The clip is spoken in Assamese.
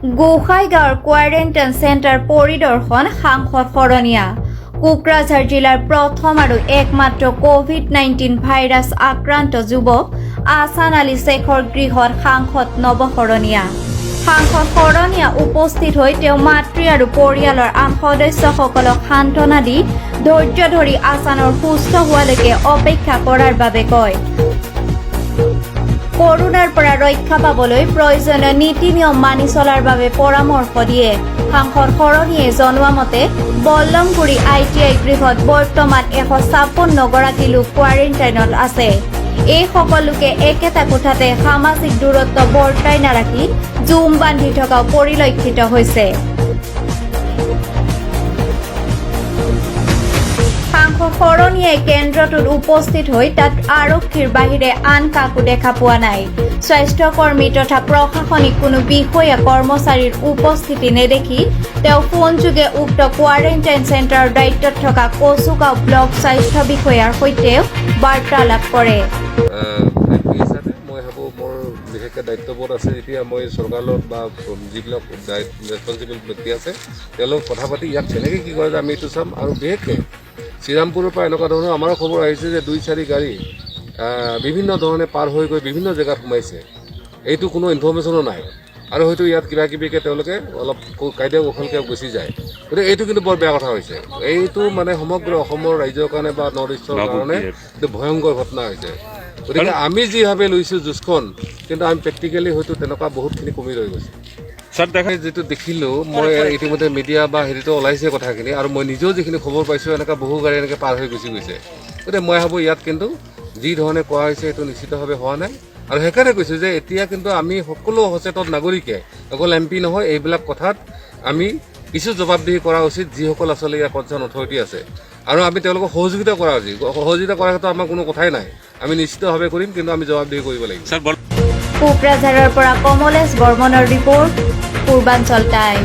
গোসাইগাঁৱৰ কোৱাৰেণ্টাইন চেণ্টাৰ পৰিদৰ্শন সাংসদ শৰণীয়া কোকৰাঝাৰ জিলাৰ প্ৰথম আৰু একমাত্ৰ কোভিড-19 ভাইৰাছ আক্ৰান্ত যুৱক আহছান আলী শ্বেখৰ গৃহত সাংসদ নৱশৰণীয়া সাংসদ শৰণীয়া উপস্থিত হৈ তেওঁ মাতৃ আৰু পৰিয়ালৰ আন সদস্যসকলক সান্তনা দি ধৈৰ্য ধৰি আহছানৰ সুস্থ হোৱালৈকে অপেক্ষা কৰাৰ বাবে কয়। কৰোনাৰ পৰা ৰক্ষা পাবলৈ প্ৰয়োজনীয় নীতি নিয়ম মানি চলাৰ বাবে পৰামৰ্শ দিয়ে। সাংসদ শৰণীয়ে জনোৱা মতে বল্লমগুৰি ITI গৃহত বৰ্তমান 156 গৰাকী লোক কোৱাৰেণ্টাইনত আছে। এইসকল লোকে একেটা কোঠাতে সামাজিক দূৰত্ব বৰ্তাই নাৰাখি জুম বান্ধি থকাও পৰিলক্ষিত হৈছে। সাংসদ শৰণীয়ে কেন্দ্ৰটোত উপস্থিত হৈ তাত আৰক্ষীৰ বাহিৰে আন কাকো দেখা পোৱা নাই। স্বাস্থ্যকৰ্মী তথা প্ৰশাসনিক কোনো বিষয়া কৰ্মচাৰীৰ উপস্থিতি নেদেখি তেওঁ ফোনযোগে উক্ত কোৱাৰেণ্টাইন চেণ্টাৰৰ দায়িত্বত থকা কচুগাঁও ব্লক স্বাস্থ্য বিষয়াৰ সৈতে বাৰ্তালাপ কৰে। মই ভাবোঁ মোৰ বিশেষকৈ দায়িত্ববোধ আছে। এতিয়া মই চৰকাৰৰ বা যিবিলাক ৰেছপনচিবল ব্যক্তি আছে তেওঁলোকক কথা পাতি ইয়াত কেনেকৈ কি কৰে যে আমি এইটো চাম। আৰু বিশেষকৈ শ্ৰীৰামপুৰৰ পৰা এনেকুৱা ধৰণৰ আমাৰো খবৰ আহিছে যে 2-4 গাড়ী বিভিন্ন ধৰণে পাৰ হৈ গৈ বিভিন্ন জেগাত সোমাইছে। এইটো কোনো ইনফৰ্মেশ্যনো নাই আৰু হয়তো ইয়াত কিবা কিবিকৈ তেওঁলোকে অলপ কাইদা কৌশলকৈ গুচি যায়। গতিকে এইটো কিন্তু বৰ বেয়া কথা হৈছে। এইটো মানে সমগ্ৰ অসমৰ ৰাইজৰ কাৰণে বা নৰ্থ ইষ্টৰ কাৰণে এইটো ভয়ংকৰ ঘটনা হৈছে। গতিকে আমি যিভাৱে লৈছোঁ যুঁজখন, কিন্তু আমি প্ৰেক্টিকেলি হয়তো তেনেকুৱা বহুতখিনি কমি ৰৈ গৈছে। যিটো দেখিলোঁ মই ইতিমধ্যে মিডিয়া বা হেৰিতো ওলাইছে কথাখিনি, আৰু মই নিজেও যিখিনি খবৰ পাইছোঁ এনেকুৱা বহু গাড়ী এনেকৈ পাৰ হৈ গুচি গৈছে। গতিকে মই ভাবোঁ ইয়াত কিন্তু যি ধৰণে কোৱা হৈছে সেইটো নিশ্চিতভাৱে হোৱা নাই। আৰু সেইকাৰণে কৈছোঁ যে এতিয়া কিন্তু আমি সকলো সচেতন নাগৰিকে, অকল MP নহয়, এইবিলাক কথাত আমি কিছু জবাবদিহি কৰা উচিত। যিসকল আচলতে ইয়াৰ কনচাৰ্ণ অথৰিটি আছে আৰু আমি তেওঁলোকক সহযোগিতা কৰা উচিত। সহযোগিতা কৰাৰ ক্ষেত্ৰত আমাৰ কোনো কথাই নাই, আমি নিশ্চিতভাৱে কৰিম, কিন্তু আমি জবাবদিহি কৰিব লাগিব। কোকৰাঝাৰৰ পৰা কমলেশ বৰ্মনৰ ৰিপৰ্ট, পূৰ্বাঞ্চল টাইম।